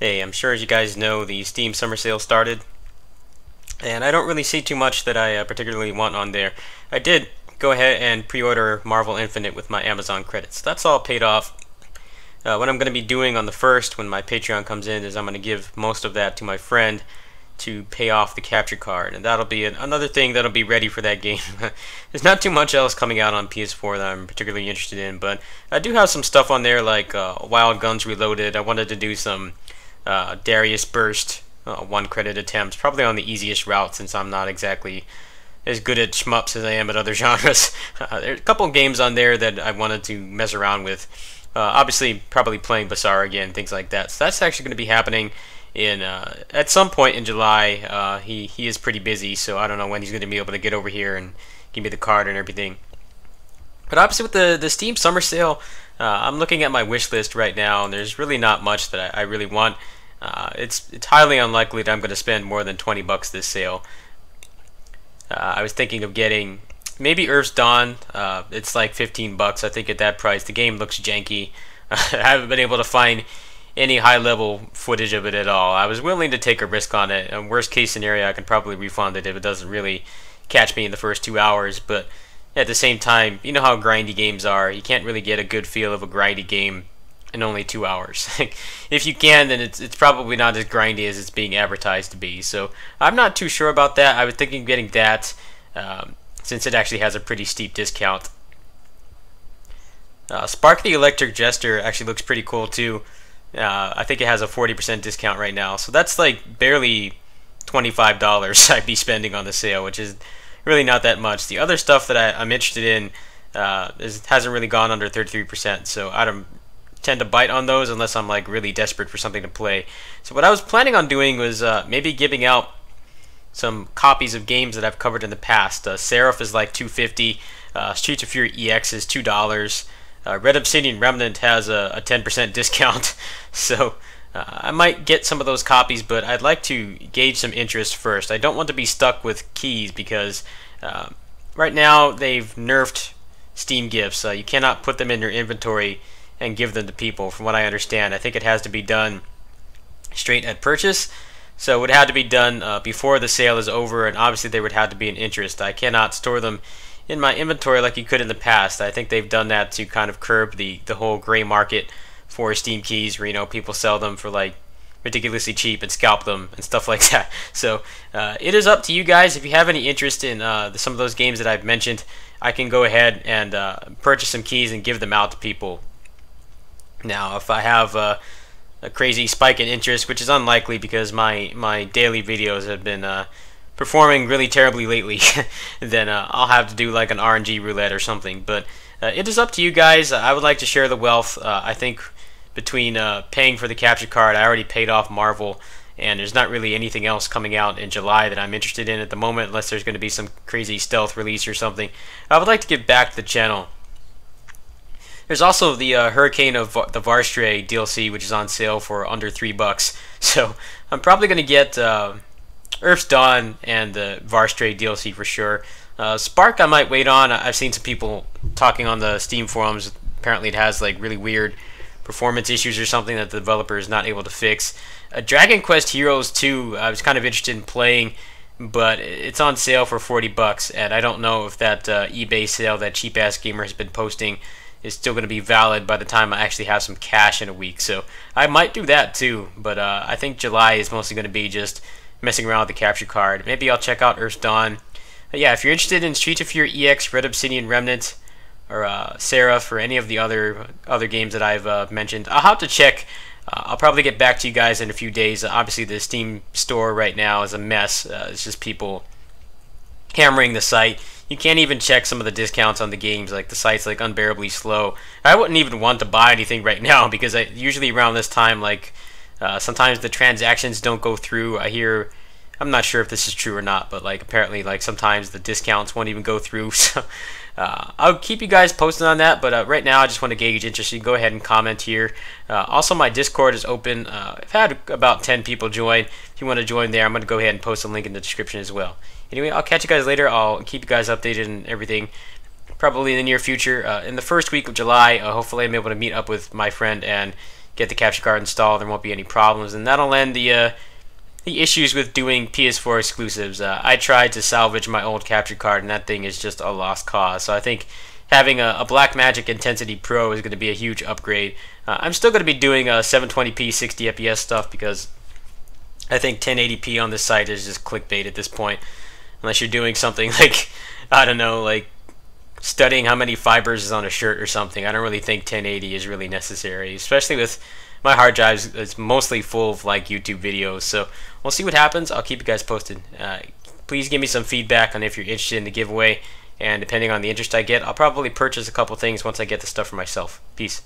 Hey, I'm sure as you guys know, the Steam Summer Sale started, and I don't really see too much that I particularly want on there. I did go ahead and pre-order Marvel Infinite with my Amazon credits. That's all paid off. What I'm going to be doing on the 1st, when my Patreon comes in, is I'm going to give most of that to my friend to pay off the capture card, and that'll be another thing that'll be ready for that game. There's not too much else coming out on PS4 that I'm particularly interested in, but I do have some stuff on there like Wild Guns Reloaded. I wanted to do some Darius Burst 1 credit attempts, probably on the easiest route since I'm not exactly as good at shmups as I am at other genres. There's a couple games on there that I wanted to mess around with. Obviously, probably playing Basara again, things like that. So that's actually going to be happening in at some point in July. He is pretty busy, so I don't know when he's going to be able to get over here and give me the card and everything. But obviously, with the Steam Summer Sale, I'm looking at my wish list right now, and there's really not much that I really want. It's highly unlikely that I'm going to spend more than 20 bucks this sale. I was thinking of getting maybe Earth's Dawn. It's like 15 bucks. I think at that price, the game looks janky. I haven't been able to find any high-level footage of it at all. I was willing to take a risk on it. In worst case scenario, I can probably refund it if it doesn't really catch me in the first 2 hours. But at the same time, you know how grindy games are. You can't really get a good feel of a grindy game in only 2 hours. If you can, then it's probably not as grindy as it's being advertised to be. So I'm not too sure about that. I was thinking of getting that since it actually has a pretty steep discount. Spark the Electric Jester actually looks pretty cool too. I think it has a 40% discount right now. So that's like barely $25 I'd be spending on the sale, which is really not that much. The other stuff that I'm interested in hasn't really gone under 33%, so I don't tend to bite on those unless I'm like really desperate for something to play. So what I was planning on doing was maybe giving out some copies of games that I've covered in the past. Seraph is like $2.50. Streets of Fury EX is $2. Red Obsidian Remnant has a 10% discount. So I might get some of those copies, but I'd like to gauge some interest first. I don't want to be stuck with keys because right now they've nerfed Steam gifts. You cannot put them in your inventory and give them to people, from what I understand. I think it has to be done straight at purchase. So it would have to be done before the sale is over, and obviously there would have to be an interest. I cannot store them in my inventory like you could in the past. I think they've done that to kind of curb the whole gray market for Steam keys, where people sell them for like ridiculously cheap and scalp them and stuff like that. So it is up to you guys. If you have any interest in some of those games that I've mentioned, I can go ahead and purchase some keys and give them out to people. Now, if I have a crazy spike in interest, which is unlikely because my daily videos have been performing really terribly lately, then I'll have to do like an RNG roulette or something. But it is up to you guys. I would like to share the wealth. I think between paying for the capture card, I already paid off Marvel, and there's not really anything else coming out in July that I'm interested in at the moment, unless there's going to be some crazy stealth release or something. I would like to give back to the channel. There's also the Hurricane of the Varstray DLC, which is on sale for under $3. So I'm probably going to get Earth's Dawn and the Varstray DLC for sure. Spark I might wait on. I've seen some people talking on the Steam forums. Apparently it has like really weird performance issues or something that the developer is not able to fix. Dragon Quest Heroes 2 I was kind of interested in playing, but it's on sale for $40, and I don't know if that eBay sale that cheap ass gamer has been posting is still going to be valid by the time I actually have some cash in a week. So I might do that too, but I think July is mostly going to be just messing around with the capture card. Maybe I'll check out Earth's Dawn. But yeah, if you're interested in Streets of Fury EX, Red Obsidian Remnant, or Seraph, or any of the other games that I've mentioned, I'll have to check. I'll probably get back to you guys in a few days. Obviously, the Steam store right now is a mess. It's just people hammering the site. You can't even check some of the discounts on the games. Like, the site's like unbearably slow. I wouldn't even want to buy anything right now because usually around this time, like sometimes the transactions don't go through. I'm not sure if this is true or not, but like apparently like sometimes the discounts won't even go through. So I'll keep you guys posted on that, but right now I just want to gauge interest. You can go ahead and comment here. Also, my Discord is open. I've had about 10 people join. If you want to join there, I'm going to go ahead and post a link in the description as well. Anyway, I'll catch you guys later. I'll keep you guys updated and everything, probably in the near future. In the first week of July, hopefully I'm able to meet up with my friend and get the capture card installed, there won't be any problems, and that'll end the issues with doing PS4 exclusives. I tried to salvage my old capture card, and that thing is just a lost cause. So I think having a Blackmagic Intensity Pro is going to be a huge upgrade. I'm still going to be doing 720p 60 FPS stuff because I think 1080p on this site is just clickbait at this point. Unless you're doing something like, I don't know, like studying how many fibers is on a shirt or something. I don't really think 1080 is really necessary, especially with my hard drives. It's mostly full of like YouTube videos, so we'll see what happens. I'll keep you guys posted. Please give me some feedback on if you're interested in the giveaway, and depending on the interest I get, I'll probably purchase a couple things once I get the stuff for myself. Peace.